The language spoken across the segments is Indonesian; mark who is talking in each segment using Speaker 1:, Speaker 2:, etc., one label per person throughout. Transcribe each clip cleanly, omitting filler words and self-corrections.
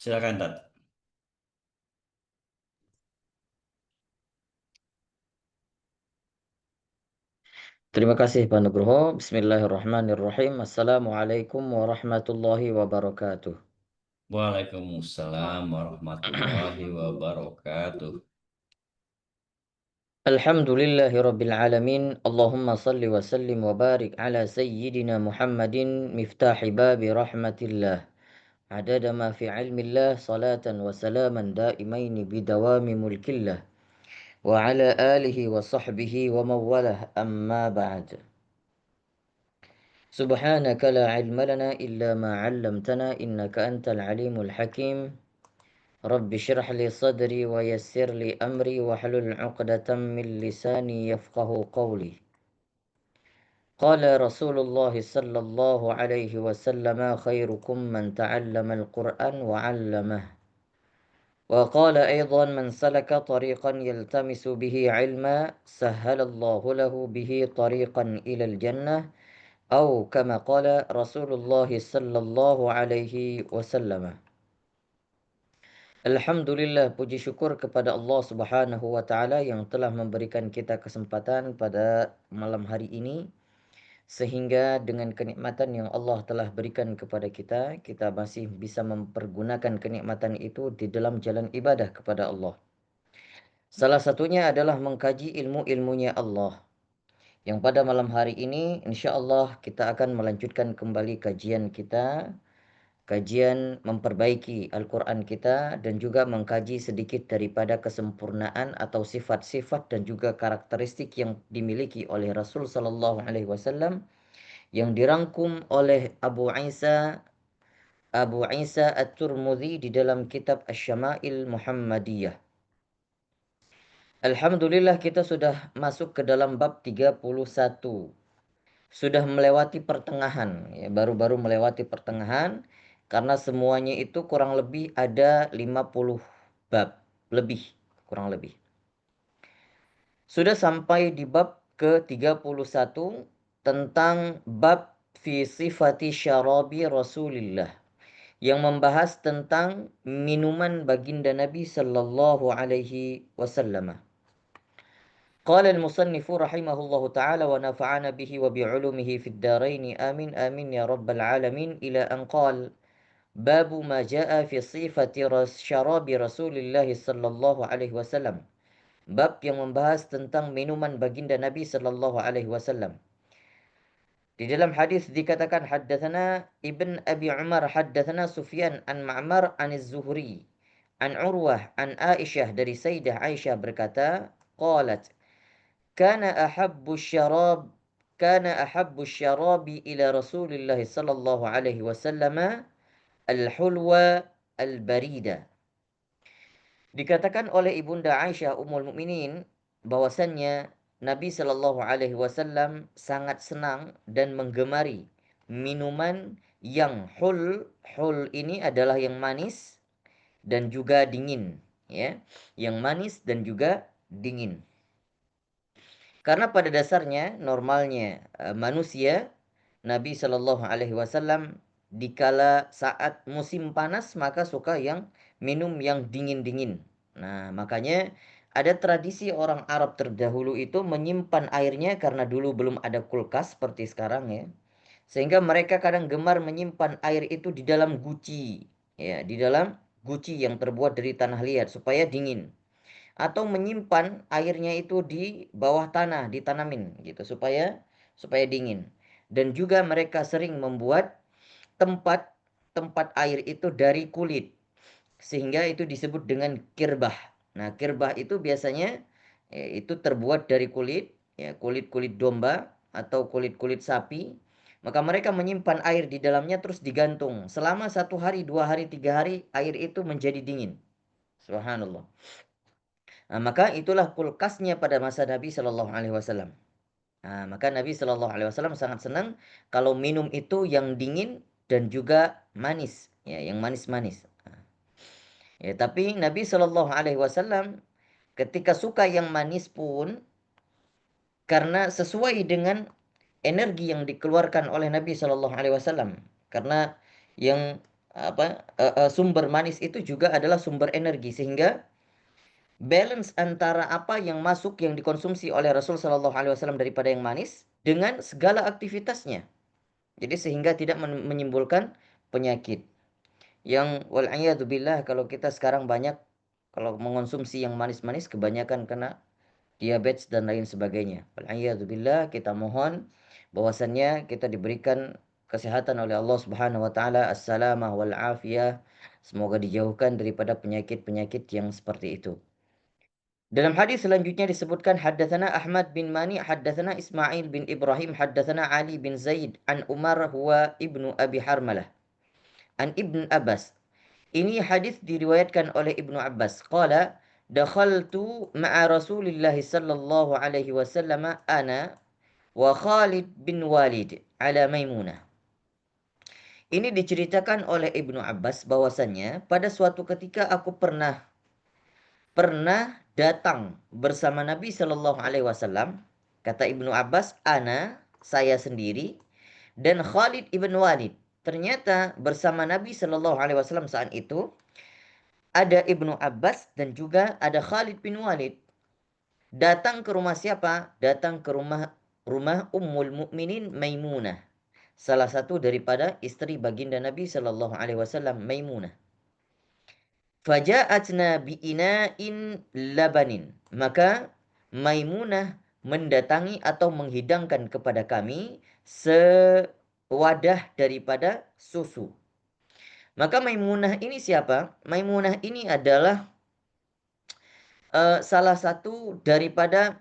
Speaker 1: Silakan, Tat.
Speaker 2: Terima kasih Pak Nugroho. Bismillahirrahmanirrahim. Assalamualaikum warahmatullahi wabarakatuh.
Speaker 1: Waalaikumsalam warahmatullahi wabarakatuh.
Speaker 2: Alhamdulillahi rabbil alamin. Allahumma salli wa sallim wa barik ala sayyidina Muhammadin miftahi babi rahmatillah. Adada ma fi ilmillah salatan wa salaman daimaini bidawami mulkillah. Wa ala alihi wa sahbihi wa mawalah amma ba'd. سبحانك لا علم لنا إلا ما علمتنا إنك أنت العليم الحكيم رب اشرح لي صدري ويسر لي أمري واحلل عقدة من لساني يفقه قولي قال رسول الله صلى الله عليه وسلم خيركم من تعلم القرآن وعلمه وقال أيضا من سلك طريقا يلتمس به علما سهل الله له به طريقا إلى الجنة أو كما قال رسول الله صلى الله عليه وسلم. Alhamdulillah, puji syukur kepada Allah Subhanahu wa taala yang telah memberikan kita kesempatan pada malam hari ini, sehingga dengan kenikmatan yang Allah telah berikan kepada kita, kita masih bisa mempergunakan kenikmatan itu di dalam jalan ibadah kepada Allah. Salah satunya adalah mengkaji ilmu-ilmunya Allah. Yang pada malam hari ini insya Allah kita akan melanjutkan kembali kajian kita, kajian memperbaiki Al-Quran kita, dan juga mengkaji sedikit daripada kesempurnaan atau sifat-sifat dan juga karakteristik yang dimiliki oleh Rasul Sallallahu Alaihi Wasallam yang dirangkum oleh Abu Isa At-Tirmidzi di dalam kitab Asy-Syama'il Muhammadiyah. Alhamdulillah kita sudah masuk ke dalam bab 31. Sudah melewati pertengahan, ya, baru-baru melewati pertengahan, karena semuanya itu kurang lebih ada 50 bab lebih, kurang lebih. Sudah sampai di bab ke-31 tentang bab fi sifati syarabi Rasulillah, yang membahas tentang minuman baginda Nabi sallallahu alaihi wasallam. قال المصنف رحمه الله تعالى ونفعنا به وبعلومه في الدارين آمين آمين يا رب العالمين إلى أن قال باب ما جاء في صفة شراب رسول الله صلى الله عليه وسلم. Bab yang membahas tentang minuman baginda Nabi sallallahu alaihi wasallam. Di dalam hadis dikatakan haddatsana Ibn Abi Umar haddatsana Sufyan an Ma'mar an Az-Zuhri an Urwah an Aisyah, dari Sayyidah Aisyah berkata, qalat Kana ahabbu syarab Kana ahabbu syarabi ila Rasulillah sallallahu alaihi wasallam al-hulwa al-barida. Dikatakan oleh Ibunda Aisyah Ummul Mukminin bahwasannya Nabi sallallahu alaihi wasallam sangat senang dan menggemari minuman yang hul. Hul ini adalah yang manis dan juga dingin, ya. Yang manis dan juga dingin. Karena pada dasarnya normalnya manusia, Nabi Shallallahu Alaihi Wasallam dikala saat musim panas maka suka yang minum yang dingin-dingin. Nah, makanya ada tradisi orang Arab terdahulu itu menyimpan airnya, karena dulu belum ada kulkas seperti sekarang, ya. Sehingga mereka kadang gemar menyimpan air itu di dalam guci, ya, di dalam guci yang terbuat dari tanah liat supaya dingin, atau menyimpan airnya itu di bawah tanah, ditanamin gitu supaya supaya dingin. Dan juga mereka sering membuat tempat tempat air itu dari kulit, sehingga itu disebut dengan kirbah. Nah, kirbah itu biasanya itu terbuat dari kulit, ya, kulit-kulit domba atau kulit-kulit sapi. Maka mereka menyimpan air di dalamnya terus digantung selama 1 hari, 2 hari, 3 hari, air itu menjadi dingin. Subhanallah. Nah, maka itulah kulkasnya pada masa Nabi Shallallahu Alaihi Wasallam. Nah, maka Nabi Shallallahu Alaihi Wasallam sangat senang kalau minum itu yang dingin dan juga manis, ya, yang manis-manis. Nah, ya, tapi Nabi Shallallahu Alaihi Wasallam ketika suka yang manis pun karena sesuai dengan energi yang dikeluarkan oleh Nabi Shallallahu Alaihi Wasallam. Karena yang sumber manis itu juga adalah sumber energi, sehingga balance antara apa yang masuk yang dikonsumsi oleh Rasul Shallallahu Alaihi Wasallam daripada yang manis dengan segala aktivitasnya. Jadi sehingga tidak menimbulkan penyakit. Yang wal'iyadzubillah, kalau kita sekarang banyak kalau mengonsumsi yang manis-manis kebanyakan kena diabetes dan lain sebagainya. Wal'iyadzubillah, kita mohon bahwasannya kita diberikan kesehatan oleh Allah Subhanahu wa taala, as-salamah wal afiyah. Semoga dijauhkan daripada penyakit-penyakit yang seperti itu. Dalam hadis selanjutnya disebutkan haddatsana Ahmad bin Mani, haddatsana Ismail bin Ibrahim, haddatsana Ali bin Zaid an Umar huwa ibnu Abi Harmalah an Ibn Abbas. Ini hadis diriwayatkan oleh Ibnu Abbas. Qala dakhaltu ma'a Rasulillah sallallahu alaihi wasallam ana wa Khalid bin Walid ala Maimunah. Ini diceritakan oleh Ibnu Abbas bahwasannya pada suatu ketika aku pernah datang bersama Nabi Shallallahu Alaihi Wasallam. Kata Ibnu Abbas, ana, saya sendiri, dan Khalid ibn Walid. Ternyata bersama Nabi Shallallahu Alaihi Wasallam saat itu ada Ibnu Abbas dan juga ada Khalid bin Walid. Datang ke rumah siapa? Datang ke rumah Ummul Mukminin Maimunah, salah satu daripada istri baginda Nabi Shallallahu Alaihi Wasallam, Maimunah. Faja'atna bi'ina'in labanin. Maka Maimunah mendatangi atau menghidangkan kepada kami sewadah daripada susu. Maka Maimunah ini siapa? Maimunah ini adalah salah satu daripada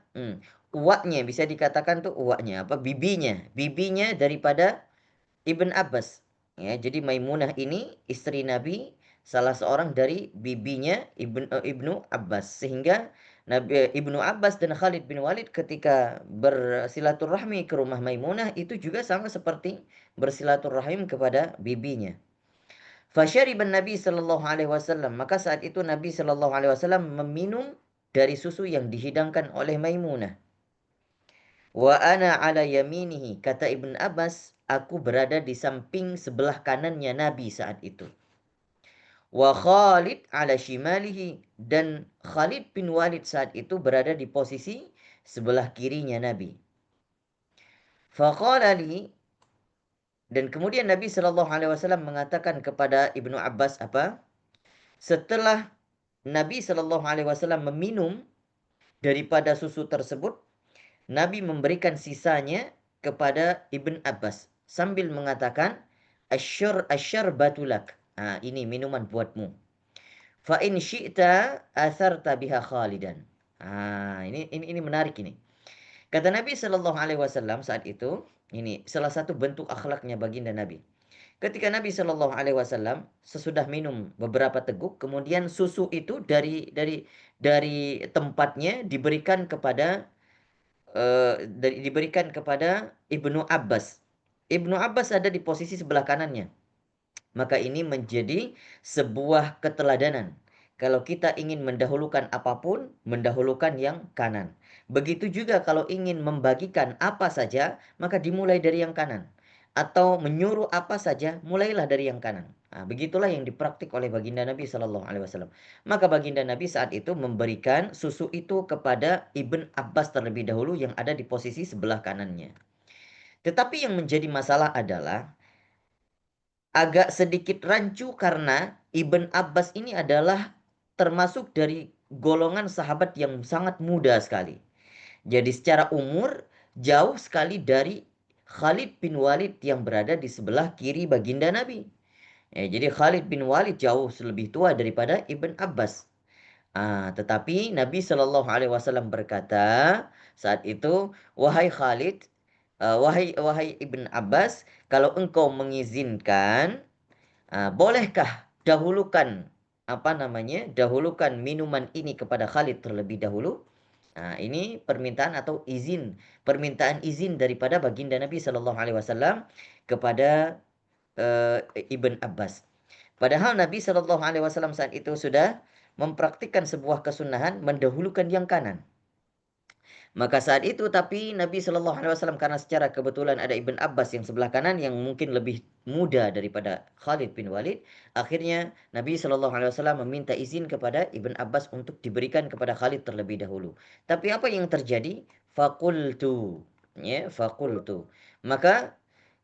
Speaker 2: uaknya, bisa dikatakan tuh uaknya, bibinya daripada Ibn Abbas. Ya, jadi Maimunah ini istri Nabi, salah seorang dari bibinya Ibnu Abbas. Sehingga Ibnu Abbas dan Khalid bin Walid ketika bersilaturahmi ke rumah Maimunah itu juga sama seperti bersilaturahim kepada bibinya. Fasyariban Nabi sallallahu alaihi wasallam, maka saat itu Nabi sallallahu alaihi wasallam meminum dari susu yang dihidangkan oleh Maimunah. Wa ana ala yaminihi, kata Ibn Abbas, aku berada di samping sebelah kanannya Nabi saat itu. Wa Khalid ala shimalihi, dan Khalid bin Walid saat itu berada di posisi sebelah kirinya Nabi. Faqala li, dan kemudian Nabi Shallallahu Alaihi Wasallam mengatakan kepada Ibnu Abbas apa? Setelah Nabi Shallallahu Alaihi Wasallam meminum daripada susu tersebut, Nabi memberikan sisanya kepada Ibn Abbas sambil mengatakan, asyar batulak. Nah, ini minuman buatmu. Fa in syi'ta atharta biha Khalidan. Ah, ini menarik ini. Kata Nabi Shallallahu Alaihi Wasallam saat itu, ini salah satu bentuk akhlaknya baginda Nabi. Ketika Nabi Shallallahu Alaihi Wasallam sesudah minum beberapa teguk, kemudian susu itu dari tempatnya diberikan kepada Ibnu Abbas. Ibnu Abbas ada di posisi sebelah kanannya. Maka ini menjadi sebuah keteladanan. Kalau kita ingin mendahulukan apapun, mendahulukan yang kanan. Begitu juga kalau ingin membagikan apa saja, maka dimulai dari yang kanan. Atau menyuruh apa saja, mulailah dari yang kanan. Nah, begitulah yang dipraktik oleh baginda Nabi Shallallahu Alaihi Wasallam. Maka baginda Nabi saat itu memberikan susu itu kepada Ibn Abbas terlebih dahulu yang ada di posisi sebelah kanannya. Tetapi yang menjadi masalah adalah agak sedikit rancu karena Ibn Abbas ini adalah termasuk dari golongan sahabat yang sangat muda sekali. Jadi secara umur jauh sekali dari Khalid bin Walid yang berada di sebelah kiri baginda Nabi. Ya, jadi Khalid bin Walid jauh lebih tua daripada Ibn Abbas. Tetapi Nabi Shallallahu Alaihi Wasallam berkata saat itu, wahai Khalid, wahai Ibn Abbas, kalau engkau mengizinkan, bolehkah dahulukan minuman ini kepada Khalid terlebih dahulu? Ini permintaan izin daripada baginda Nabi Shallallahu Alaihi Wasallam kepada Ibn Abbas. Padahal Nabi Shallallahu Alaihi Wasallam saat itu sudah mempraktikkan sebuah kesunahan mendahulukan yang kanan. Maka saat itu tapi Nabi Shallallahu Alaihi Wasallam karena secara kebetulan ada Ibn Abbas yang sebelah kanan yang mungkin lebih muda daripada Khalid bin Walid, akhirnya Nabi Shallallahu Alaihi Wasallam meminta izin kepada Ibn Abbas untuk diberikan kepada Khalid terlebih dahulu. Tapi apa yang terjadi? Fakultu, ya, fakultu. Maka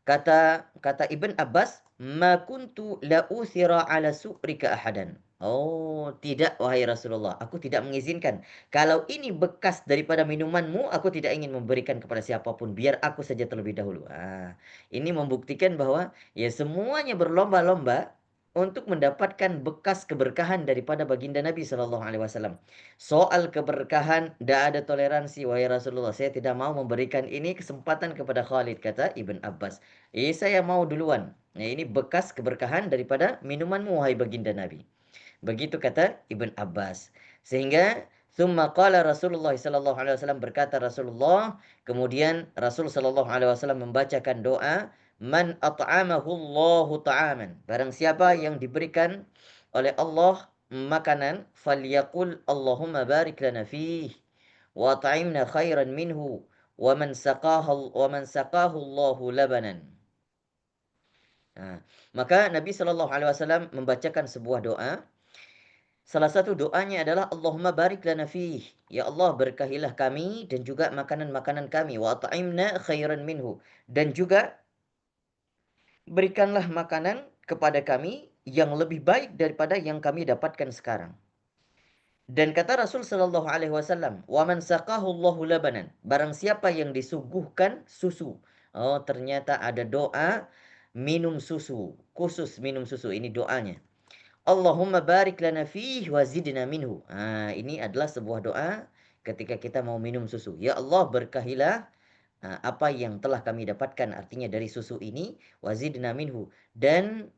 Speaker 2: kata kata Ibn Abbas, "Ma kuntu la uthira ala su'rika ahadan." Oh, tidak wahai Rasulullah, aku tidak mengizinkan. Kalau ini bekas daripada minumanmu, aku tidak ingin memberikan kepada siapapun, biar aku saja terlebih dahulu. Ini membuktikan bahwa ya semuanya berlomba-lomba untuk mendapatkan bekas keberkahan daripada baginda Nabi Shallallahu Alaihi Wasallam. Soal keberkahan, tidak ada toleransi, wahai Rasulullah. Saya tidak mau memberikan ini kesempatan kepada Khalid, kata Ibn Abbas. Saya mau duluan. Nah, ini bekas keberkahan daripada minumanmu, wahai baginda Nabi. Begitu kata Ibn Abbas. Sehingga summa qala Rasulullah sallallahu alaihi wasallam, berkata Rasulullah, kemudian Rasul sallallahu alaihi wasallam membacakan doa, man at'amahu Allahu ta'aman. Barang siapa yang diberikan oleh Allah makanan, falyaqul Allahumma barik lana fih wa at'imna khairan minhu wa man saqahu Allahu labanan. Maka Nabi Shallallahu Alaihi Wasallam membacakan sebuah doa. Salah satu doanya adalah Allahumma barik lana fih. Ya Allah, berkahilah kami dan juga makanan-makanan kami. Wa at'imna khairan minhu. Dan juga berikanlah makanan kepada kami yang lebih baik daripada yang kami dapatkan sekarang. Dan kata Rasul sallallahu alaihi wasallam, "Wa man saqahu Allahu labanan." Barang siapa yang disuguhkan susu. Oh, ternyata ada doa minum susu, khusus minum susu. Ini doanya. Allahumma barik lana fihi wa zidna minhu. Ini adalah sebuah doa ketika kita mau minum susu. Ya Allah, berkahilah apa yang telah kami dapatkan, artinya dari susu ini, wa zidna minhu, dan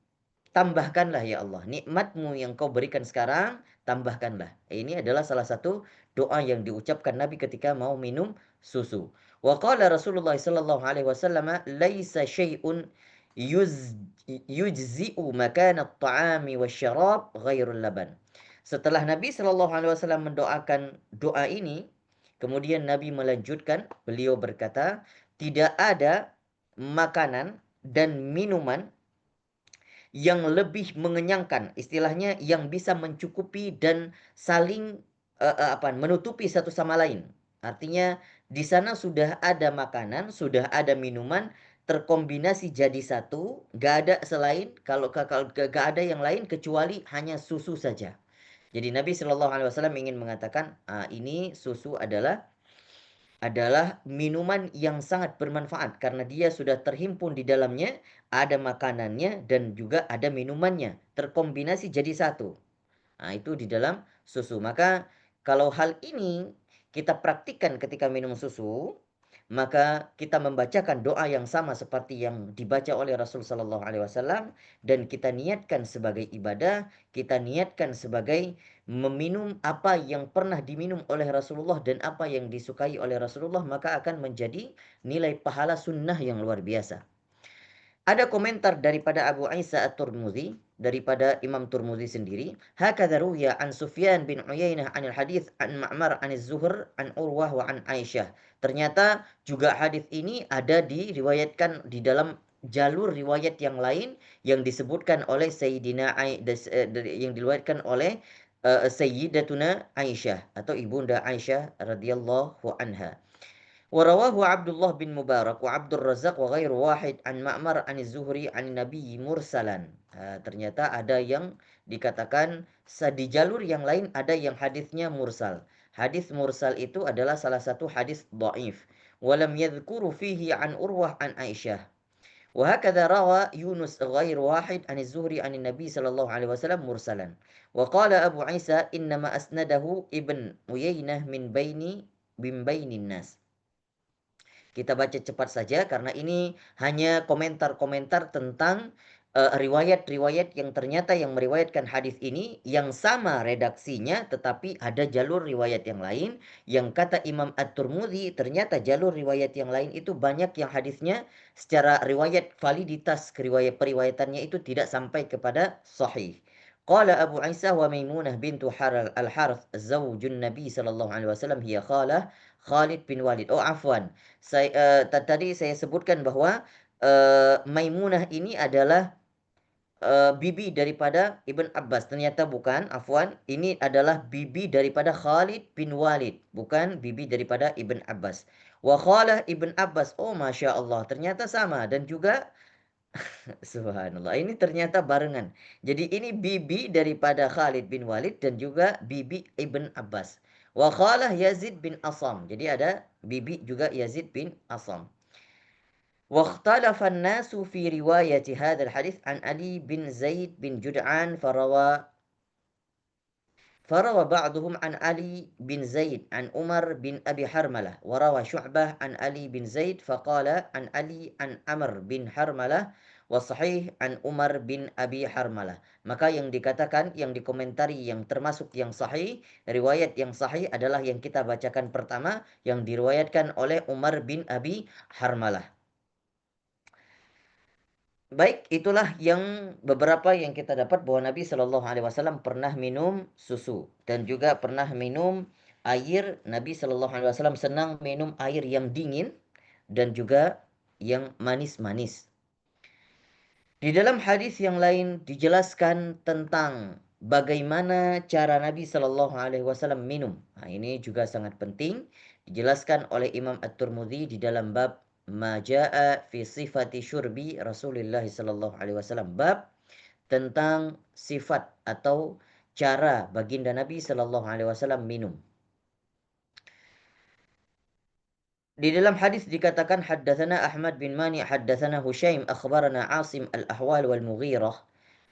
Speaker 2: tambahkanlah ya Allah nikmatmu yang kau berikan sekarang, tambahkanlah. Ini adalah salah satu doa yang diucapkan Nabi ketika mau minum susu. Wa qala Rasulullah sallallahu alaihi wasallam, laisa syai'un yujzi'u makan at-ta'ami wasyarab ghairul laban. Setelah Nabi sallallahu alaihi wasallam mendoakan doa ini, kemudian Nabi melanjutkan, beliau berkata, tidak ada makanan dan minuman yang lebih mengenyangkan, istilahnya yang bisa mencukupi dan saling menutupi satu sama lain. Artinya di sana sudah ada makanan, sudah ada minuman, terkombinasi jadi satu, gak ada selain, kalau gak ada yang lain kecuali hanya susu saja. Jadi Nabi Shallallahu Alaihi Wasallam ingin mengatakan, ini susu adalah minuman yang sangat bermanfaat karena dia sudah terhimpun di dalamnya, ada makanannya dan juga ada minumannya, terkombinasi jadi satu. Itu di dalam susu. Maka kalau hal ini kita praktikkan ketika minum susu, maka kita membacakan doa yang sama seperti yang dibaca oleh Rasul Sallallahu Alaihi Wasallam, dan kita niatkan sebagai ibadah, kita niatkan sebagai meminum apa yang pernah diminum oleh Rasulullah dan apa yang disukai oleh Rasulullah, maka akan menjadi nilai pahala sunnah yang luar biasa. Ada komentar daripada Abu Isa At-Turmuzi, daripada Imam Turmuzi sendiri, hakadha ruwiya an Sufyan bin Uyainah anil hadis an Ma'mar an Zuhr an Urwah wa an Aisyah. Ternyata juga hadis ini ada diriwayatkan di dalam jalur riwayat yang lain yang disebutkan oleh yang diriwayatkan oleh Sayyidatuna Aisyah atau ibunda Aisyah radhiyallahu anha. ورواه عبد الله بن مبارك وعبد الرزاق وغير واحد عن مأمر عن الزهري عن النبي مرسلا. Ternyata ada yang dikatakan di jalur yang lain ada yang hadisnya mursal. Hadis mursal itu adalah salah satu hadis dhaif. Walam yadhkuru fihi an Urwah an Aisyah. وهكذا روى يونس غير واحد عن الزهري عن النبي صلى الله عليه وسلم مرسلا. وقال أبو عيسى إنما أسنده ابن عيينة من بين الناس. Kita baca cepat saja karena ini hanya komentar-komentar tentang riwayat-riwayat yang ternyata yang meriwayatkan hadis ini yang sama redaksinya, tetapi ada jalur riwayat yang lain yang kata Imam At-Tirmidzi ternyata jalur riwayat yang lain itu banyak yang hadisnya secara riwayat validitas periwayatannya itu tidak sampai kepada sahih. Qala Abu Isa wa Maimunah bintu Al-Harith zaujun Nabi sallallahu alaihi wasallam hiya khalah Khalid bin Walid. Oh afwan. Tadi saya sebutkan bahwa Maimunah ini adalah bibi daripada Ibn Abbas. Ternyata bukan, afwan. Ini adalah bibi daripada Khalid bin Walid, bukan bibi daripada Ibn Abbas. Wa khalah Ibn Abbas. Oh Masya Allah, ternyata sama. Dan juga subhanallah, ini ternyata barengan. Jadi ini bibi daripada Khalid bin Walid dan juga bibi Ibn Abbas. Wa khalah Yazid bin Asam. Jadi ada bibi juga Yazid bin Asam. واختلف الناس في رواية هذا الحديث عن علي بن زيد بن جدعان فروى بعضهم عن علي بن زيد عن عمر بن أبي حرملة وروى شعبة عن علي بن زيد فقال عن علي عن عمر بن حرملة والصحيح عن Umar bin Abi Harmalah. Maka yang dikatakan, yang dikomentari, yang termasuk yang sahih, riwayat yang sahih adalah yang kita bacakan pertama, yang diriwayatkan oleh Umar bin Abi Harmalah. Baik, itulah yang beberapa yang kita dapat bahwa Nabi Shallallahu Alaihi Wasallam pernah minum susu dan juga pernah minum air. Nabi Shallallahu Alaihi Wasallam senang minum air yang dingin dan juga yang manis-manis. Di dalam hadis yang lain dijelaskan tentang bagaimana cara Nabi Shallallahu Alaihi Wasallam minum. Nah, ini juga sangat penting dijelaskan oleh Imam At-Tirmidzi di dalam bab Maja'a fi sifati syurbi Rasulullah sallallahu alaihi wasallam, bab tentang sifat atau cara baginda Nabi sallallahu alaihi wasallam minum. Di dalam hadis dikatakan haddatsana Ahmad bin Mani haddatsana Husyaim akhbarana Asim al-Ahwal wal Mughirah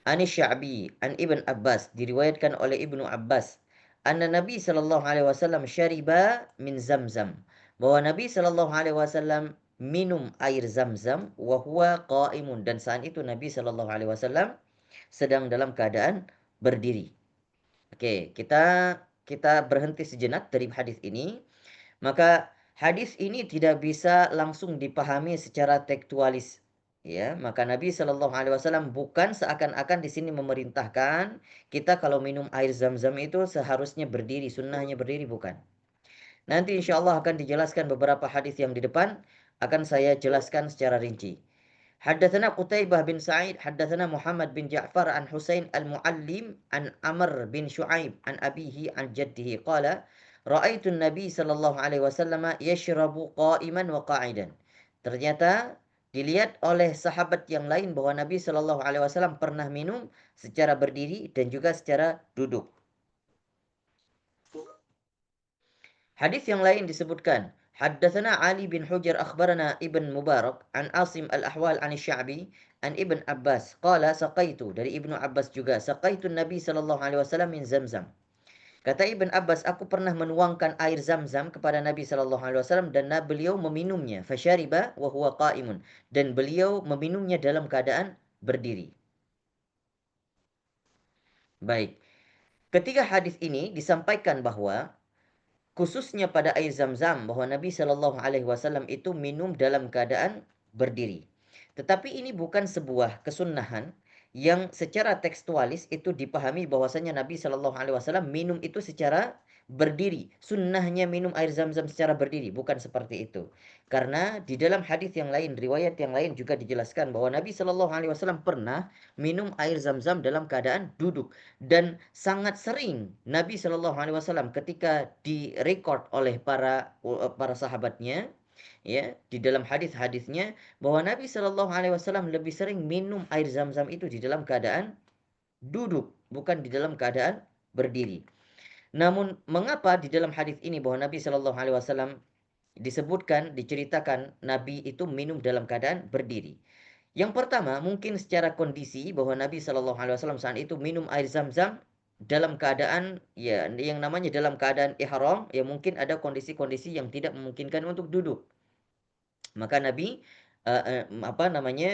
Speaker 2: an Sya'bi an Ibn Abbas, diriwayatkan oleh Ibnu Abbas, anna Nabi sallallahu alaihi wasallam syariba min Zamzam, bahwa Nabi sallallahu alaihi wasallam minum air Zamzam wa huwa qaimun, dan saat itu Nabi sallallahu alaihi wasallam sedang dalam keadaan berdiri. Oke, kita berhenti sejenak dari hadis ini. Maka hadis ini tidak bisa langsung dipahami secara tekstualis. Ya, maka Nabi Shallallahu Alaihi Wasallam bukan seakan-akan di sini memerintahkan kita kalau minum air zam-zam itu seharusnya berdiri, sunnahnya berdiri, bukan. Nanti insya Allah akan dijelaskan beberapa hadis yang di depan, akan saya jelaskan secara rinci. Haddatsana Qutaibah bin Sa'id, haddatsana Muhammad bin Ja'far an Husain al-Muallim an Amr bin Shu'aib an abihi an jaddihi qala ra'aitu an-nabi sallallahu alaihi wasallam yashrabu qa'iman wa qa'idan. Ternyata dilihat oleh sahabat yang lain bahwa Nabi sallallahu alaihi wasallam pernah minum secara berdiri dan juga secara duduk. Hadis yang lain disebutkan, haddatsana Ali bin Hujr akhbarana Ibn Mubarak an Asim al-Ahwal an Sya'bi an Ibn Abbas qala saqaitu, dari Ibnu Abbas juga, saqaitu Nabi sallallahu alaihi wasallam min Zamzam. Kata Ibn Abbas, aku pernah menuangkan air Zamzam kepada Nabi sallallahu alaihi wasallam dan beliau meminumnya, fasyariba wa huwa qa'imun, dan beliau meminumnya dalam keadaan berdiri. Baik. Ketika hadis ini disampaikan bahwa khususnya pada air Zam-Zam bahwa Nabi Shallallahu Alaihi Wasallam itu minum dalam keadaan berdiri. Tetapi ini bukan sebuah kesunahan yang secara tekstualis itu dipahami bahwasanya Nabi Shallallahu Alaihi Wasallam minum itu secara berdiri. Sunnahnya minum air Zam-Zam secara berdiri, bukan seperti itu. Karena di dalam hadis yang lain, riwayat yang lain juga dijelaskan bahwa Nabi Shallallahu Alaihi Wasallam pernah minum air Zam-Zam dalam keadaan duduk. Dan sangat sering Nabi Shallallahu Alaihi Wasallam ketika direkod oleh para sahabatnya, ya, di dalam hadis-hadisnya bahwa Nabi Shallallahu Alaihi Wasallam lebih sering minum air Zam-Zam itu di dalam keadaan duduk, bukan di dalam keadaan berdiri. Namun mengapa di dalam hadis ini bahwa Nabi Shallallahu Alaihi Wasallam disebutkan, diceritakan Nabi itu minum dalam keadaan berdiri? Yang pertama, mungkin secara kondisi bahwa Nabi Shallallahu Alaihi Wasallam saat itu minum air Zam-Zam dalam keadaan, ya, yang namanya dalam keadaan ihram, ya mungkin ada kondisi-kondisi yang tidak memungkinkan untuk duduk. Maka Nabi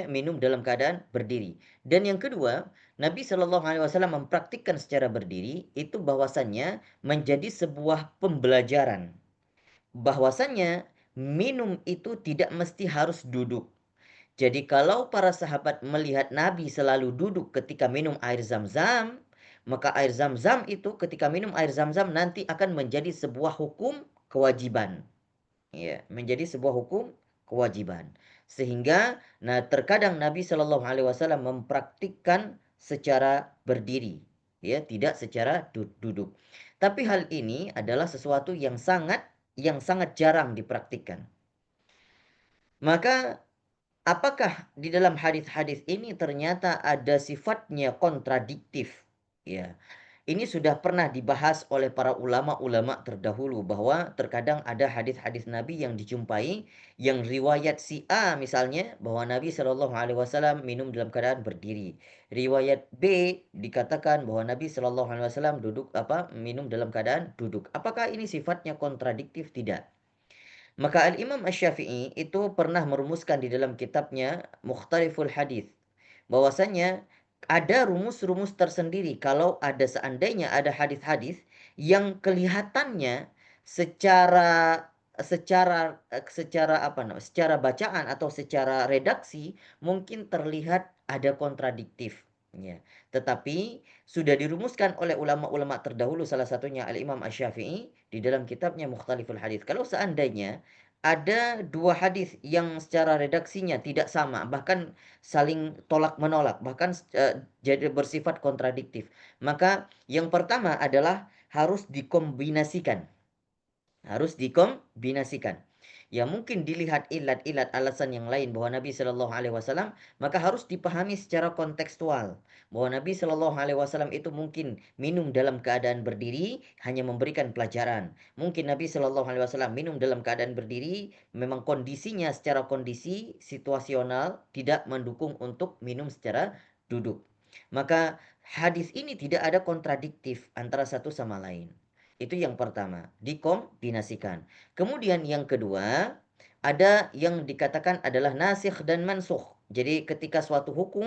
Speaker 2: minum dalam keadaan berdiri. Dan yang kedua, Nabi Shallallahu Alaihi Wasallam mempraktikkan secara berdiri itu bahwasannya menjadi sebuah pembelajaran. Bahwasannya minum itu tidak mesti harus duduk. Jadi kalau para sahabat melihat Nabi selalu duduk ketika minum air Zam-Zam, maka air zam-zam itu ketika minum air zam-zam nanti akan menjadi sebuah hukum kewajiban. Ya, menjadi sebuah hukum kewajiban. Sehingga terkadang Nabi Shallallahu alaihi wasallam mempraktikkan secara berdiri, ya, tidak secara duduk. Tapi hal ini adalah sesuatu yang sangat jarang dipraktikkan. Maka apakah di dalam hadis-hadis ini ternyata ada sifatnya kontradiktif? Ya, ini sudah pernah dibahas oleh para ulama-ulama terdahulu bahwa terkadang ada hadis-hadis Nabi yang dijumpai yang riwayat si A misalnya bahwa Nabi Shallallahu alaihi wasallam minum dalam keadaan berdiri. Riwayat B dikatakan bahwa Nabi Shallallahu alaihi wasallam minum dalam keadaan duduk. Apakah ini sifatnya kontradiktif? Tidak. Maka Al-Imam Asy-Syafi'i itu pernah merumuskan di dalam kitabnya Mukhtaliful Hadis bahwasanya ada rumus-rumus tersendiri kalau seandainya ada hadis-hadis yang kelihatannya secara secara bacaan atau secara redaksi mungkin terlihat ada kontradiktif, ya. Tetapi sudah dirumuskan oleh ulama-ulama terdahulu, salah satunya Al-Imam Asy-Syafi'i di dalam kitabnya Mukhtaliful Hadis. Kalau seandainya ada dua hadis yang secara redaksinya tidak sama, bahkan saling tolak menolak, bahkan jadi bersifat kontradiktif, maka yang pertama adalah harus dikombinasikan. Harus dikombinasikan. Ya mungkin dilihat ilat-ilat alasan yang lain bahwa Nabi Shallallahu alaihi wasallam, maka harus dipahami secara kontekstual bahwa Nabi Shallallahu alaihi wasallam itu mungkin minum dalam keadaan berdiri hanya memberikan pelajaran. Mungkin Nabi Shallallahu alaihi wasallam minum dalam keadaan berdiri memang kondisinya secara kondisi situasional tidak mendukung untuk minum secara duduk. Maka hadis ini tidak ada kontradiktif antara satu sama lain. Itu yang pertama, dikombinasikan. Kemudian yang kedua, ada yang dikatakan adalah nasikh dan mansukh. Jadi ketika suatu hukum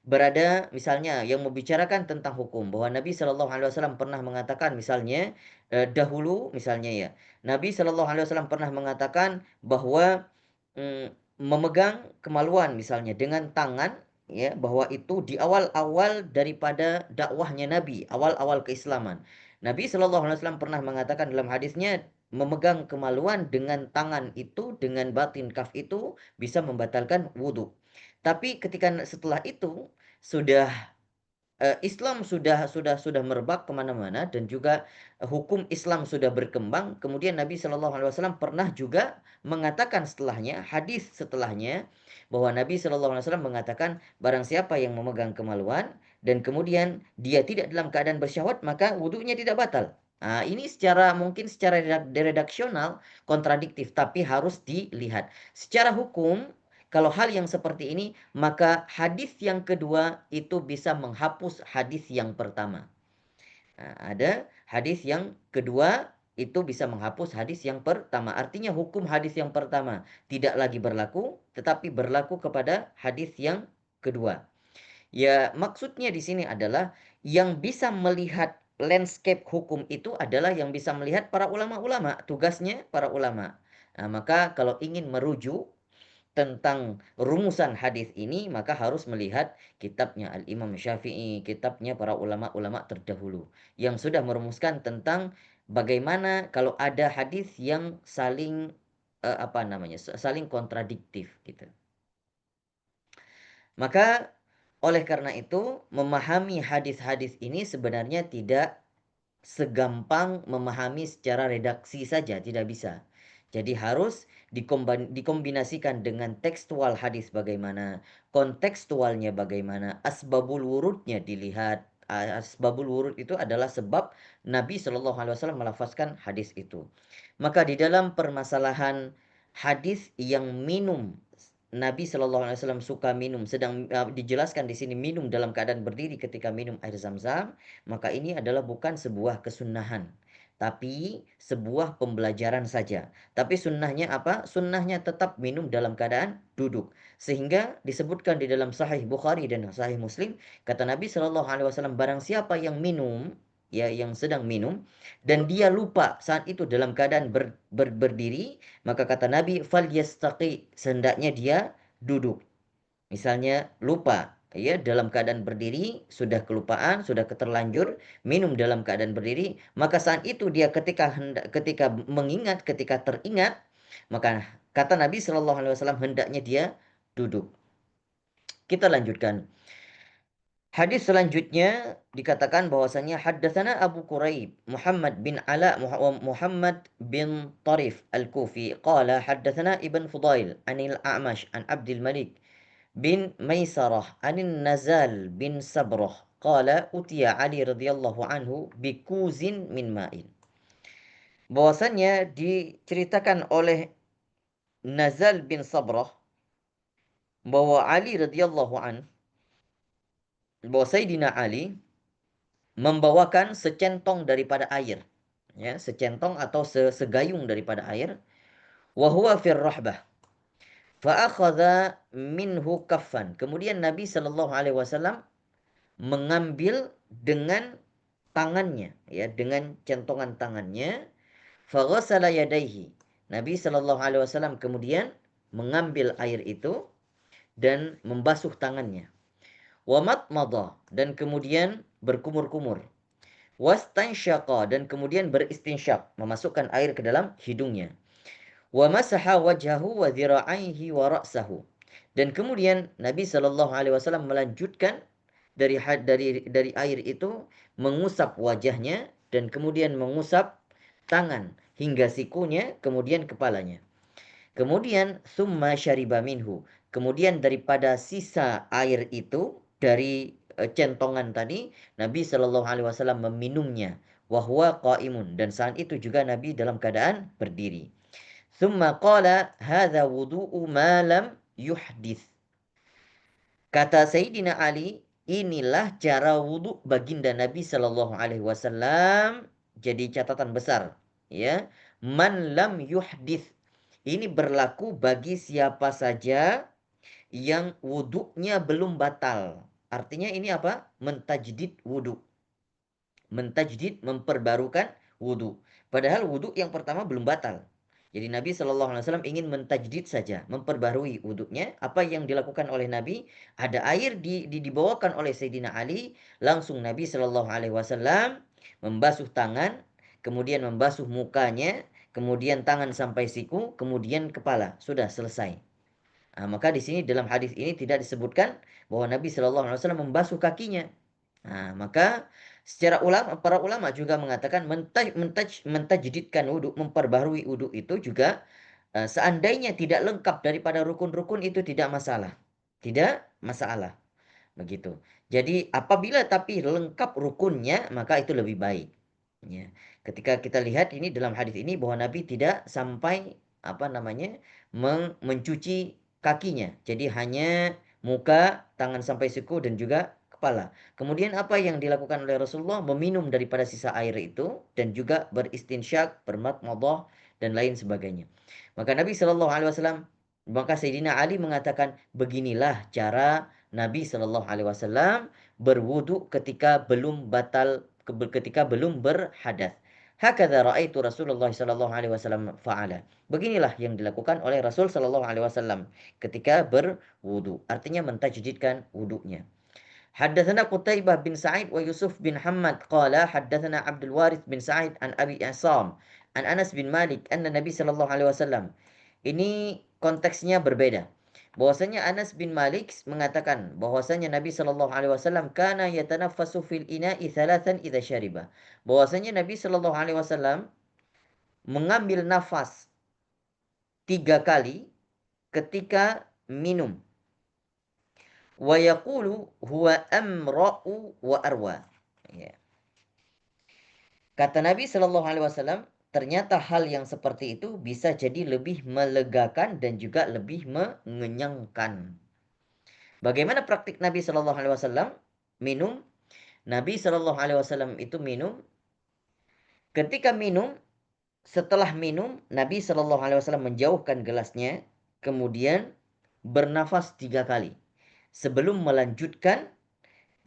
Speaker 2: berada misalnya yang membicarakan tentang hukum bahwa Nabi Shallallahu alaihi wasallam pernah mengatakan misalnya dahulu misalnya ya. Nabi Shallallahu alaihi wasallam pernah mengatakan bahwa memegang kemaluan misalnya dengan tangan, ya, bahwa itu di awal-awal daripada dakwahnya Nabi, awal-awal keislaman. Nabi Shallallahu alaihi wasallam pernah mengatakan dalam hadisnya memegang kemaluan dengan tangan itu dengan batin kaf itu bisa membatalkan wudhu. Tapi ketika setelah itu sudah Islam sudah merebak kemana-mana dan juga hukum Islam sudah berkembang. Kemudian Nabi Shallallahu alaihi wasallam pernah juga mengatakan setelahnya, hadis setelahnya, bahwa Nabi Shallallahu alaihi wasallam mengatakan barang siapa yang memegang kemaluan dan kemudian dia tidak dalam keadaan bersyahwat maka wudhunya tidak batal. Nah, ini mungkin secara redaksional kontradiktif, tapi harus dilihat secara hukum. Kalau hal yang seperti ini, maka hadis yang kedua itu bisa menghapus hadis yang pertama. Nah, ada hadis yang kedua itu bisa menghapus hadis yang pertama. Artinya hukum hadis yang pertama tidak lagi berlaku, tetapi berlaku kepada hadis yang kedua. Ya, maksudnya di sini adalah yang bisa melihat landscape hukum itu adalah yang bisa melihat para ulama-ulama, tugasnya para ulama. Nah, maka kalau ingin merujuk tentang rumusan hadis ini maka harus melihat kitabnya Al-Imam Syafi'i, kitabnya para ulama-ulama terdahulu yang sudah merumuskan tentang bagaimana kalau ada hadis yang saling saling kontradiktif gitu. Maka oleh karena itu memahami hadis-hadis ini sebenarnya tidak segampang memahami secara redaksi saja, tidak bisa. Jadi harus dikombinasikan dengan tekstual hadis bagaimana, kontekstualnya bagaimana, asbabul wurudnya dilihat. Asbabul wurud itu adalah sebab Nabi Shallallahu alaihi wasallam melafazkan hadis itu. Maka di dalam permasalahan hadis yang minum, Nabi Shallallahu alaihi wasallam suka minum, sedang dijelaskan di sini minum dalam keadaan berdiri ketika minum air zam-zam, maka ini adalah bukan sebuah kesunahan, tapi sebuah pembelajaran saja. Tapi sunnahnya apa? Sunnahnya tetap minum dalam keadaan duduk. Sehingga disebutkan di dalam Sahih Bukhari dan Sahih Muslim, kata Nabi Shallallahu alaihi wasallam, barang siapa yang minum, ya, yang sedang minum dan dia lupa saat itu dalam keadaan berdiri, maka kata Nabi, fal yastaqi, hendaknya dia duduk. Misalnya lupa, ya dalam keadaan berdiri, sudah kelupaan, sudah keterlanjur minum dalam keadaan berdiri, maka saat itu dia ketika mengingat, ketika teringat, maka kata Nabi Shallallahu Alaihi Wasallam hendaknya dia duduk. Kita lanjutkan. Hadis selanjutnya dikatakan bahwasanya haddatsana Abu Quraib Muhammad bin Ala Muhammad bin Tarif Al-Kufi qala haddatsana Ibn Fudail anil A'mash an Abdul Malik bin Maisarah anin Nazal bin Sabrah qala utiya Ali radhiyallahu anhu bikuzin min ma'in. Bahwasanya diceritakan oleh Nazal bin Sabrah bahwa Ali radhiyallahu an bahwa Sayyidina Ali membawakan secentong daripada air, ya, secentong atau segayung daripada air, wa huwa fir rahbah fa akhadha minhu kaffan. Kemudian Nabi Shallallahu alaihi wasallam mengambil dengan tangannya, ya, dengan centongan tangannya, fa ghassala yadayhi. Nabi Shallallahu alaihi wasallam kemudian mengambil air itu dan membasuh tangannya. Wa matmada, dan kemudian berkumur-kumur. Wastansyaqa, dan kemudian beristinsyak, memasukkan air ke dalam hidungnya. Wa masaha wajhahu wa dhira'aihi wa ra'sahu. Dan kemudian Nabi Shallallahu alaihi wasallam melanjutkan dari air itu mengusap wajahnya dan kemudian mengusap tangan hingga sikunya, kemudian kepalanya. Kemudian summa syariba minhu. Kemudian daripada sisa air itu dari centongan tadi, Nabi Shallallahu alaihi wasallam meminumnya wahwa qaimun, dan saat itu juga Nabi dalam keadaan berdiri. Summa qala hadza wudu'u ma lam yuhdits. Kata Sayyidina Ali, inilah cara wudhu baginda Nabi Shallallahu alaihi wasallam. Jadi catatan besar, ya. Man lam yuhdits. Ini berlaku bagi siapa saja yang wudhunya belum batal. Artinya ini apa? Mentajdid wudhu. Mentajdid, memperbarukan wudhu. Padahal wudhu yang pertama belum batal. Jadi Nabi Shallallahu alaihi wasallam ingin mentajdid saja, memperbarui wudhunya. Apa yang dilakukan oleh Nabi? Ada air dibawakan oleh Sayyidina Ali. Langsung Nabi Shallallahu alaihi wasallam membasuh tangan, kemudian membasuh mukanya, kemudian tangan sampai siku, kemudian kepala. Sudah selesai. Nah, maka di sini dalam hadis ini tidak disebutkan bahwa Nabi Shallallahu alaihi wasallam membasuh kakinya. Nah, maka secara para ulama juga mengatakan mentajdidkan wudhu, memperbaharui wudhu itu juga seandainya tidak lengkap daripada rukun-rukun itu tidak masalah. Tidak masalah. Begitu. Jadi apabila tapi lengkap rukunnya, maka itu lebih baik. Ya. Ketika kita lihat ini dalam hadis ini bahwa Nabi tidak sampai mencuci kakinya. Jadi hanya muka, tangan sampai siku dan juga kepala. Kemudian apa yang dilakukan oleh Rasulullah? Meminum daripada sisa air itu dan juga beristinsyak, bermadmadah dan lain sebagainya. Maka Nabi Shallallahu alaihi wasallam, maka Sayyidina Ali mengatakan, beginilah cara Nabi Shallallahu alaihi wasallam berwudu ketika belum berhadas. Hakadza ra'aitu Rasulullah sallallahu alaihi wasallam fa'ala. Beginilah yang dilakukan oleh Rasul sallallahu alaihi wasallam ketika berwudu. Artinya mentajdidkan wudunya. Haddatsana Qutaibah bin Sa'id wa Yusuf bin Hammad qala haddatsana Abdul Warith bin Sa'id an Abi Isam an Anas bin Malik anna Nabi sallallahu alaihi wasallam. Ini konteksnya berbeda. Bahwasanya Anas bin Malik mengatakan bahwasanya Nabi Shallallahu alaihi wasallam kana yatanaffasu fil ina'i thalathan idza syariba. Bahwasanya Nabi Shallallahu alaihi wasallam mengambil nafas 3 kali ketika minum. Wa yaqulu huwa amra'u wa arwa. Ya. Kata Nabi Shallallahu alaihi wasallam, ternyata hal yang seperti itu bisa jadi lebih melegakan dan juga lebih mengenyangkan. Bagaimana praktik Nabi Shallallahu alaihi wasallam minum? Nabi Shallallahu alaihi wasallam itu minum. Ketika minum, setelah minum, Nabi Shallallahu alaihi wasallam menjauhkan gelasnya, kemudian bernafas 3 kali sebelum melanjutkan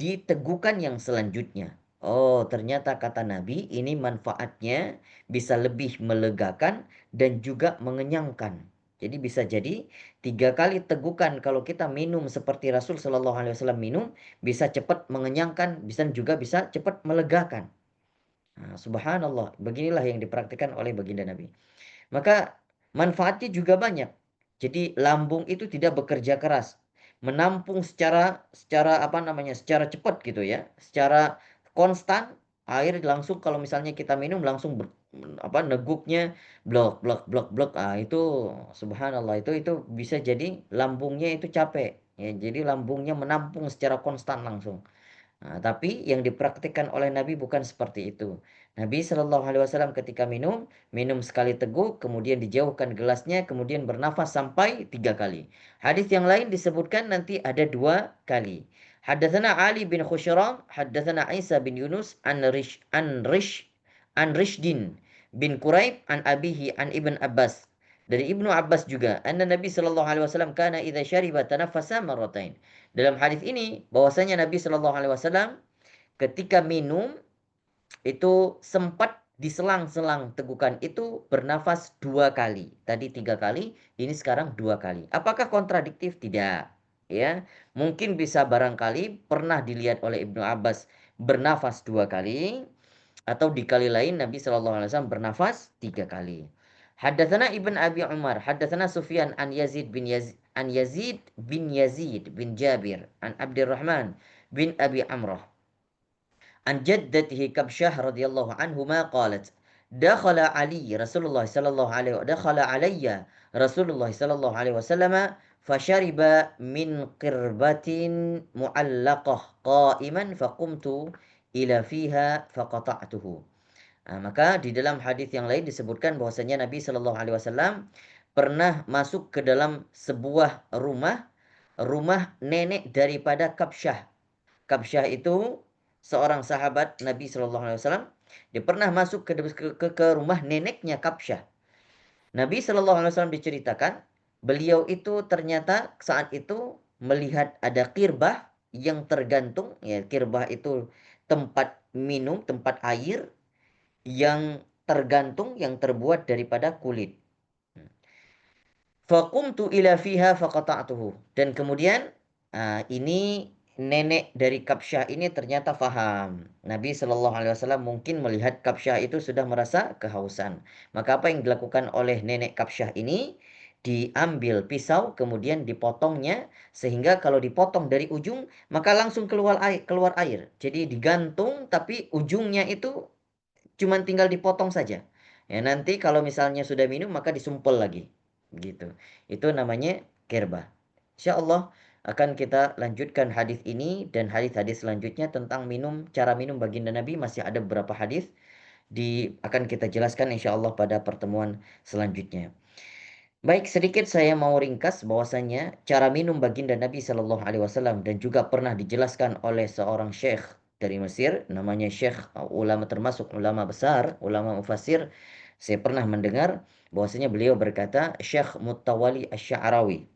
Speaker 2: di tegukan yang selanjutnya. Oh, ternyata kata Nabi ini manfaatnya bisa lebih melegakan dan juga mengenyangkan. Jadi bisa jadi 3 kali tegukan kalau kita minum seperti Rasul Shallallahu Alaihi Wasallam minum, bisa cepat mengenyangkan, juga bisa cepat melegakan. Nah, subhanallah, beginilah yang dipraktikkan oleh baginda Nabi. Maka manfaatnya juga banyak. Jadi lambung itu tidak bekerja keras, menampung secara secara apa namanya, secara cepat gitu ya, secara konstan. Air langsung kalau misalnya kita minum langsung neguknya blok blok blok blok. Ah itu subhanallah, itu bisa jadi lambungnya itu capek. Ya, jadi lambungnya menampung secara konstan langsung. Nah, tapi yang dipraktikkan oleh Nabi bukan seperti itu. Nabi Shallallahu Alaihi Wasallam ketika minum, minum sekali teguk, kemudian dijauhkan gelasnya, kemudian bernafas sampai 3 kali. Hadis yang lain disebutkan nanti ada 2 kali. Haddatsana Ali bin Khushram, haddatsana Isa bin Yunus an Rishdin bin Quraib an abihi an Ibn Abbas. Dari Ibnu Abbas juga, anna Nabi Shallallahu Alaihi Wasallam kana idza syariba tanaffasa marratain. Dalam hadis ini bahwasanya Nabi Shallallahu Alaihi Wasallam ketika minum itu sempat diselang-selang tegukan itu bernafas 2 kali. Tadi 3 kali, ini sekarang 2 kali. Apakah kontradiktif? Tidak. Ya, mungkin bisa barangkali pernah dilihat oleh Ibnu Abbas bernafas 2 kali, atau di kali lain Nabi Shallallahu Alaihi Wasallam bernafas 3 kali. Haddatsana Ibn Abi Umar, haddatsana Sufyan an Yazid bin Jabir an Abdurrahman bin Abi Amrah an jaddatihi Kabsyah radhiyallahu anhuma qalat dakhala Ali Rasulullah sallallahu alaihi dakhala alayya Rasulullah sallallahu alaihi wasallam fashariba min qirbatin mu'allaqah qa'iman faqumtu ila fiha faqata'tuhu. Nah, maka di dalam hadis yang lain disebutkan bahwasanya Nabi Shallallahu Alaihi Wasallam pernah masuk ke dalam sebuah rumah nenek daripada Kabsyah. Kabsyah itu seorang sahabat Nabi Shallallahu Alaihi Wasallam. Dia pernah masuk ke rumah neneknya Kabsyah. Nabi Shallallahu Alaihi Wasallam diceritakan, beliau itu ternyata saat itu melihat ada kirbah yang tergantung. Ya, kirbah itu tempat minum, tempat air yang tergantung, yang terbuat daripada kulit. Faqumtu ila fiha faqata'tuhu. Dan kemudian ini nenek dari Kabsyah ini ternyata faham. Nabi Shallallahu Alaihi Wasallam mungkin melihat Kabsyah itu sudah merasa kehausan. Maka apa yang dilakukan oleh nenek Kabsyah ini? Diambil pisau kemudian dipotongnya, sehingga kalau dipotong dari ujung maka langsung keluar air. Jadi digantung tapi ujungnya itu cuman tinggal dipotong saja. Ya, nanti kalau misalnya sudah minum maka disumpel lagi. Gitu. Itu namanya kirba. Insya Allah akan kita lanjutkan hadis ini dan hadis-hadis selanjutnya tentang minum, cara minum baginda Nabi. Masih ada beberapa hadis akan kita jelaskan insya Allah pada pertemuan selanjutnya. Baik, sedikit saya mau ringkas bahwasanya cara minum baginda Nabi Shallallahu Alaihi Wasallam dan juga pernah dijelaskan oleh seorang syekh dari Mesir, namanya syekh, ulama termasuk ulama besar, ulama mufassir. Saya pernah mendengar bahwasanya beliau berkata, Syekh Muttawali Asy-Sya'rawi.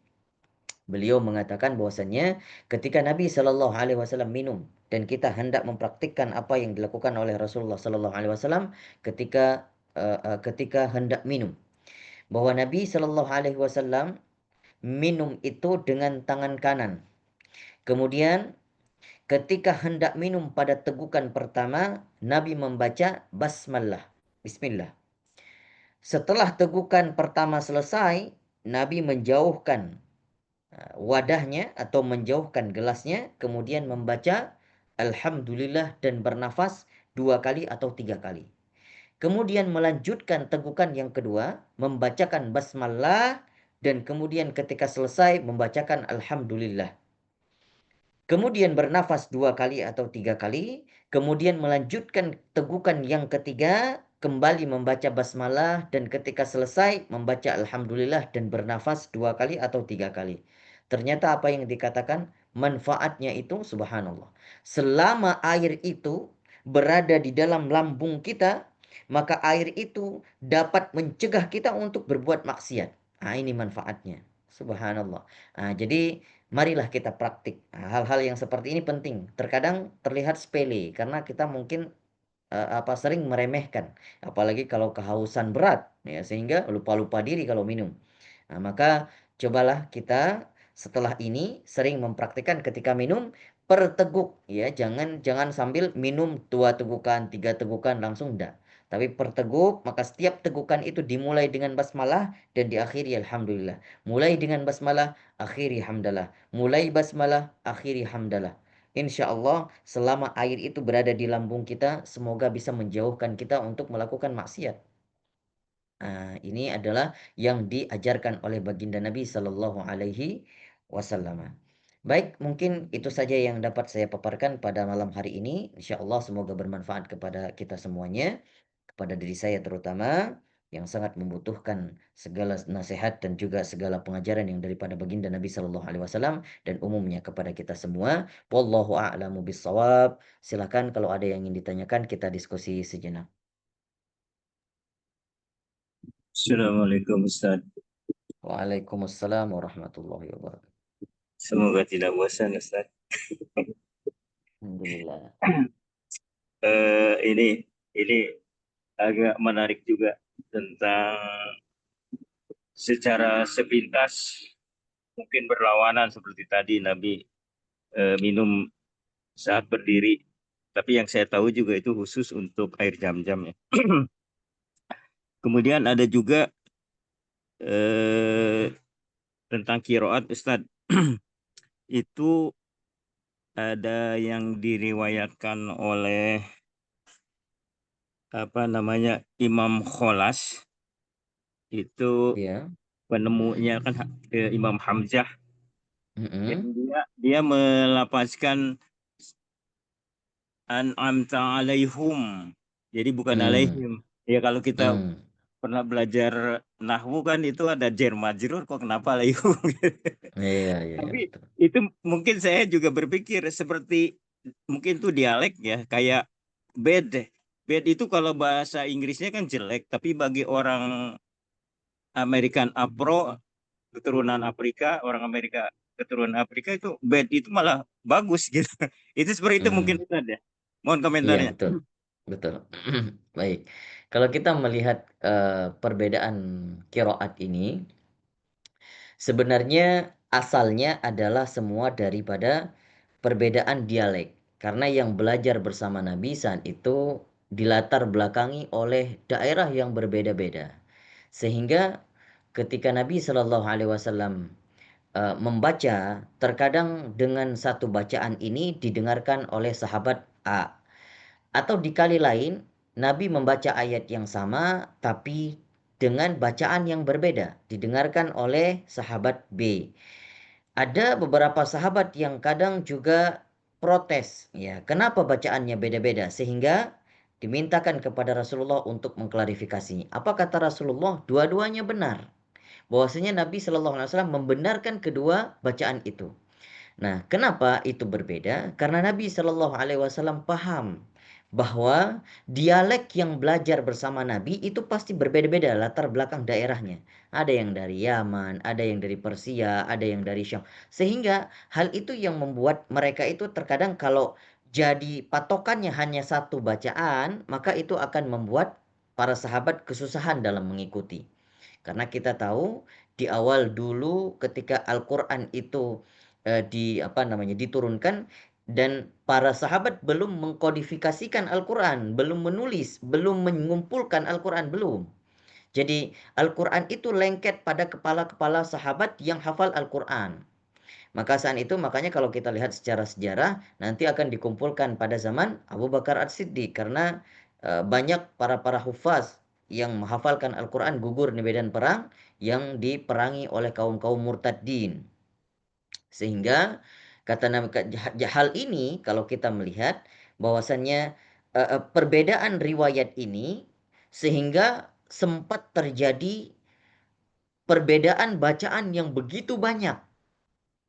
Speaker 2: Beliau mengatakan bahwasanya ketika Nabi Shallallahu Alaihi Wasallam minum dan kita hendak mempraktikkan apa yang dilakukan oleh Rasulullah Shallallahu Alaihi Wasallam ketika hendak minum, bahwa Nabi Shallallahu Alaihi Wasallam minum itu dengan tangan kanan. Kemudian ketika hendak minum pada tegukan pertama, Nabi membaca basmalah, bismillah. Setelah tegukan pertama selesai, Nabi menjauhkan wadahnya atau menjauhkan gelasnya, kemudian membaca Alhamdulillah dan bernafas 2 kali atau 3 kali. Kemudian melanjutkan tegukan yang kedua, membacakan basmalah, dan kemudian ketika selesai membacakan Alhamdulillah. Kemudian bernafas 2 kali atau 3 kali, kemudian melanjutkan tegukan yang ketiga, kembali membaca basmalah, dan ketika selesai membaca Alhamdulillah dan bernafas 2 kali atau 3 kali. Ternyata apa yang dikatakan, manfaatnya itu subhanallah. Selama air itu berada di dalam lambung kita, maka air itu dapat mencegah kita untuk berbuat maksiat. Nah, ini manfaatnya. Subhanallah. Nah, jadi marilah kita praktik. Nah, hal-hal yang seperti ini penting. Terkadang terlihat sepele karena kita mungkin sering meremehkan. Apalagi kalau kehausan berat, ya, sehingga lupa-lupa diri kalau minum. Nah, maka cobalah kita setelah ini sering mempraktikkan ketika minum perteguk ya, jangan jangan sambil minum 2 tegukan, 3 tegukan langsung enggak. Tapi perteguk, maka setiap tegukan itu dimulai dengan basmalah dan diakhiri alhamdulillah. Mulai dengan basmalah, akhiri hamdalah. Mulai basmalah, akhiri hamdalah. Insya Allah selama air itu berada di lambung kita, semoga bisa menjauhkan kita untuk melakukan maksiat. Ini adalah yang diajarkan oleh baginda Nabi Sallallahu Alaihi Wasallam. Baik, mungkin itu saja yang dapat saya paparkan pada malam hari ini. Insya Allah semoga bermanfaat kepada kita semuanya, kepada diri saya terutama yang sangat membutuhkan segala nasihat dan juga segala pengajaran yang daripada baginda Nabi Sallallahu Alaihi Wasallam dan umumnya kepada kita semua. Wallahu a'lamu bissawab. Silakan kalau ada yang ingin ditanyakan kita diskusi sejenak.
Speaker 3: Assalamualaikum Ustaz.
Speaker 2: Waalaikumsalam warahmatullahi wabarakatuh.
Speaker 3: Semoga tidak bosan Ustaz.
Speaker 2: Alhamdulillah.
Speaker 3: Ini agak menarik juga tentang secara sepintas mungkin berlawanan seperti tadi Nabi minum saat berdiri. Tapi yang saya tahu juga itu khusus untuk air jam-jam ya. Kemudian ada juga tentang kiroat Ustaz. Itu ada yang diriwayatkan oleh Imam Kholas, itu
Speaker 2: Ya.
Speaker 3: penemunya kan Imam Hamzah, yang
Speaker 2: Mm-mm.
Speaker 3: dia melapaskan an'amta alaihum, jadi bukan
Speaker 2: Mm.
Speaker 3: alaihim. Ya kalau kita
Speaker 2: Mm.
Speaker 3: pernah belajar nahwu kan itu ada jar majrur, kok kenapa alaihum.
Speaker 2: Iya, iya, iya,
Speaker 3: Tapi
Speaker 2: betul.
Speaker 3: itu mungkin saya juga berpikir seperti mungkin itu dialek ya, kayak bed. Bed itu kalau bahasa Inggrisnya kan jelek, tapi bagi orang American Afro keturunan Afrika, orang Amerika keturunan Afrika itu bed itu malah bagus gitu. Itu seperti itu mungkin
Speaker 2: Mm.
Speaker 3: itu ada. Mohon
Speaker 2: Iya,
Speaker 3: komentarnya.
Speaker 2: betul. Betul. Baik. Kalau kita melihat perbedaan kiroat ini, sebenarnya asalnya adalah semua daripada perbedaan dialek. Karena yang belajar bersama Nabi saat itu dilatar belakangi oleh daerah yang berbeda-beda. Sehingga ketika Nabi Shallallahu Alaihi Wasallam membaca, terkadang dengan satu bacaan ini didengarkan oleh sahabat A. Atau di kali lain, Nabi membaca ayat yang sama tapi dengan bacaan yang berbeda, didengarkan oleh sahabat B. Ada beberapa sahabat yang kadang juga protes, ya, kenapa bacaannya beda-beda sehingga dimintakan kepada Rasulullah untuk mengklarifikasi. Apa kata Rasulullah? Dua-duanya benar. Bahwasanya Nabi Shallallahu Alaihi Wasallam membenarkan kedua bacaan itu. Nah, kenapa itu berbeda? Karena Nabi Shallallahu Alaihi Wasallam paham bahwa dialek yang belajar bersama Nabi itu pasti berbeda-beda latar belakang daerahnya. Ada yang dari Yaman, ada yang dari Persia, ada yang dari Syam. Sehingga hal itu yang membuat mereka itu terkadang kalau jadi patokannya hanya satu bacaan, maka itu akan membuat para sahabat kesusahan dalam mengikuti. Karena kita tahu di awal dulu ketika Al-Qur'an itu diturunkan dan para sahabat belum mengkodifikasikan Al-Qur'an, belum menulis, belum mengumpulkan Al-Qur'an, belum. Jadi Al-Qur'an itu lengket pada kepala-kepala sahabat yang hafal Al-Qur'an. Maka saat itu makanya kalau kita lihat secara sejarah nanti akan dikumpulkan pada zaman Abu Bakar As-Siddiq karena banyak para hufaz yang menghafalkan Al-Qur'an gugur di medan perang yang diperangi oleh kaum-kaum murtadin. Sehingga kata hal ini kalau kita melihat bahwasannya perbedaan riwayat ini sehingga sempat terjadi perbedaan bacaan yang begitu banyak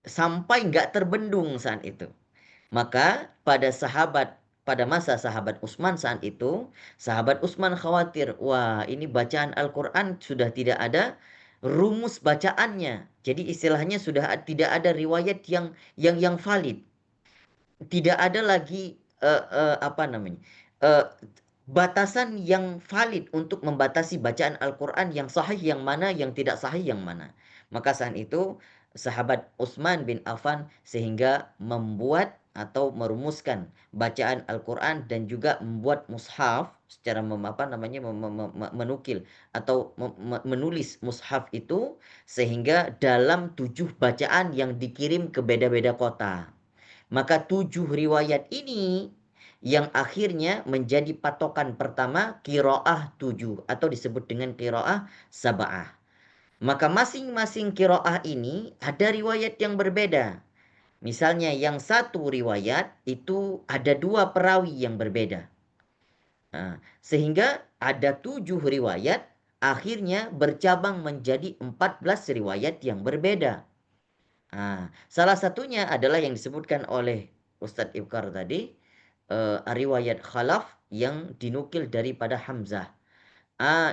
Speaker 2: sampai nggak terbendung saat itu. Maka pada masa sahabat Utsman saat itu, sahabat Utsman khawatir, wah ini bacaan Al-Quran sudah tidak ada rumus bacaannya. Jadi istilahnya sudah tidak ada riwayat yang valid. Tidak ada lagi apa namanya? eh, batasan yang valid untuk membatasi bacaan Al-Quran yang sahih yang mana, yang tidak sahih yang mana. Maka saat itu sahabat Utsman bin Affan sehingga membuat atau merumuskan bacaan Al-Quran dan juga membuat mushaf secara menukil atau menulis mushaf itu sehingga dalam 7 bacaan yang dikirim ke beda-beda kota. Maka 7 riwayat ini yang akhirnya menjadi patokan pertama qiraah 7 atau disebut dengan qiraah sab'ah. Maka masing-masing qiraah ini ada riwayat yang berbeda. Misalnya yang satu riwayat itu ada 2 perawi yang berbeda. Nah, sehingga ada 7 riwayat akhirnya bercabang menjadi 14 riwayat yang berbeda. Salah satunya adalah yang disebutkan oleh Ustadz Ibkar tadi, riwayat Khalaf yang dinukil daripada Hamzah.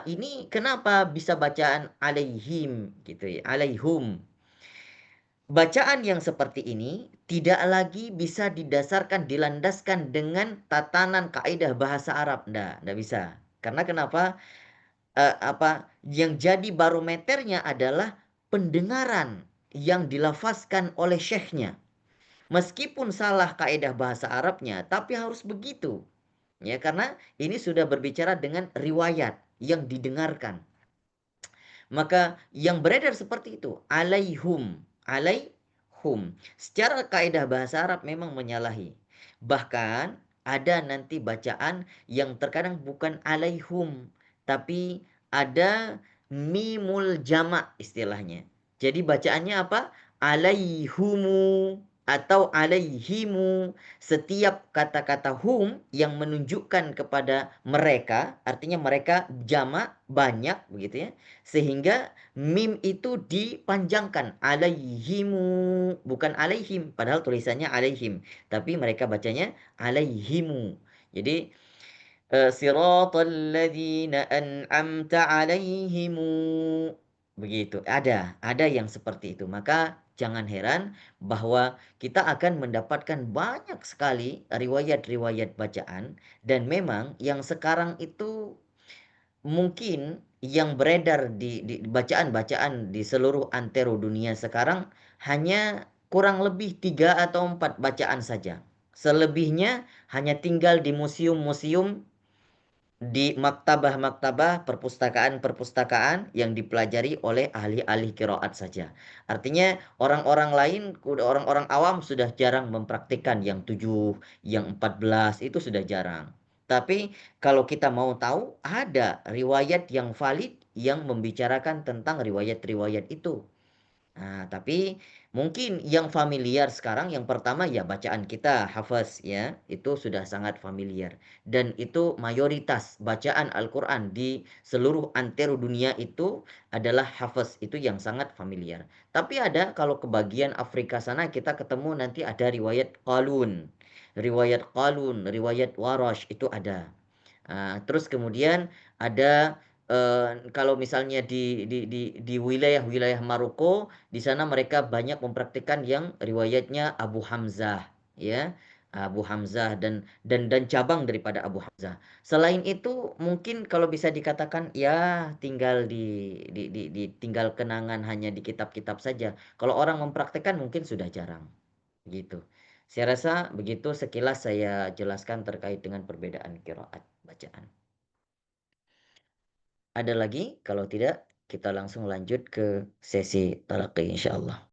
Speaker 2: Ini kenapa bisa bacaan alaihim gitu ya, alaihum. Bacaan yang seperti ini tidak lagi bisa didasarkan, dilandaskan dengan tatanan kaidah bahasa Arab. Nggak bisa. Karena kenapa? Yang jadi barometernya adalah pendengaran yang dilafazkan oleh syekhnya. Meskipun salah kaidah bahasa Arabnya, tapi harus begitu. Ya, karena ini sudah berbicara dengan riwayat yang didengarkan. Maka yang beredar seperti itu, alaihum, alaihum. Secara kaidah bahasa Arab memang menyalahi. Bahkan ada nanti bacaan yang terkadang bukan alaihum, tapi ada mimul jamak istilahnya. Jadi bacaannya apa? Alaihumu atau alaihimu. Setiap kata-kata hum yang menunjukkan kepada mereka, artinya mereka jamak banyak begitu ya. Sehingga mim itu dipanjangkan alaihimu, bukan alaihim, padahal tulisannya alaihim, tapi mereka bacanya alaihimu. Jadi siratal ladzina an'amta alaihimu. Begitu. Ada yang seperti itu. Maka jangan heran bahwa kita akan mendapatkan banyak sekali riwayat-riwayat bacaan dan memang yang sekarang itu mungkin yang beredar di bacaan-bacaan di seluruh antero dunia sekarang hanya kurang lebih 3 atau 4 bacaan saja. Selebihnya hanya tinggal di museum-museum, di maktabah-maktabah, perpustakaan-perpustakaan yang dipelajari oleh ahli-ahli qiraat saja. Artinya orang-orang lain, orang-orang awam sudah jarang mempraktikkan yang 7, yang 14 itu sudah jarang. Tapi kalau kita mau tahu, ada riwayat yang valid yang membicarakan tentang riwayat-riwayat itu. Tapi mungkin yang familiar sekarang yang pertama ya bacaan kita hafaz ya, itu sudah sangat familiar dan itu mayoritas bacaan Al-Qur'an di seluruh antero dunia itu adalah hafaz, itu yang sangat familiar. Tapi ada kalau ke bagian Afrika sana kita ketemu nanti ada riwayat Qalun. Riwayat Qalun, riwayat Warash itu ada. Terus kemudian ada kalau misalnya di wilayah-wilayah Maroko, di sana mereka banyak mempraktikkan yang riwayatnya Abu Hamzah, ya. Abu Hamzah dan cabang daripada Abu Hamzah. Selain itu mungkin kalau bisa dikatakan ya tinggal tinggal kenangan hanya di kitab-kitab saja. Kalau orang mempraktikkan mungkin sudah jarang. Gitu. Saya rasa begitu sekilas saya jelaskan terkait dengan perbedaan qiraat bacaan. Ada lagi? Kalau tidak, kita langsung lanjut ke sesi talaqi insyaallah.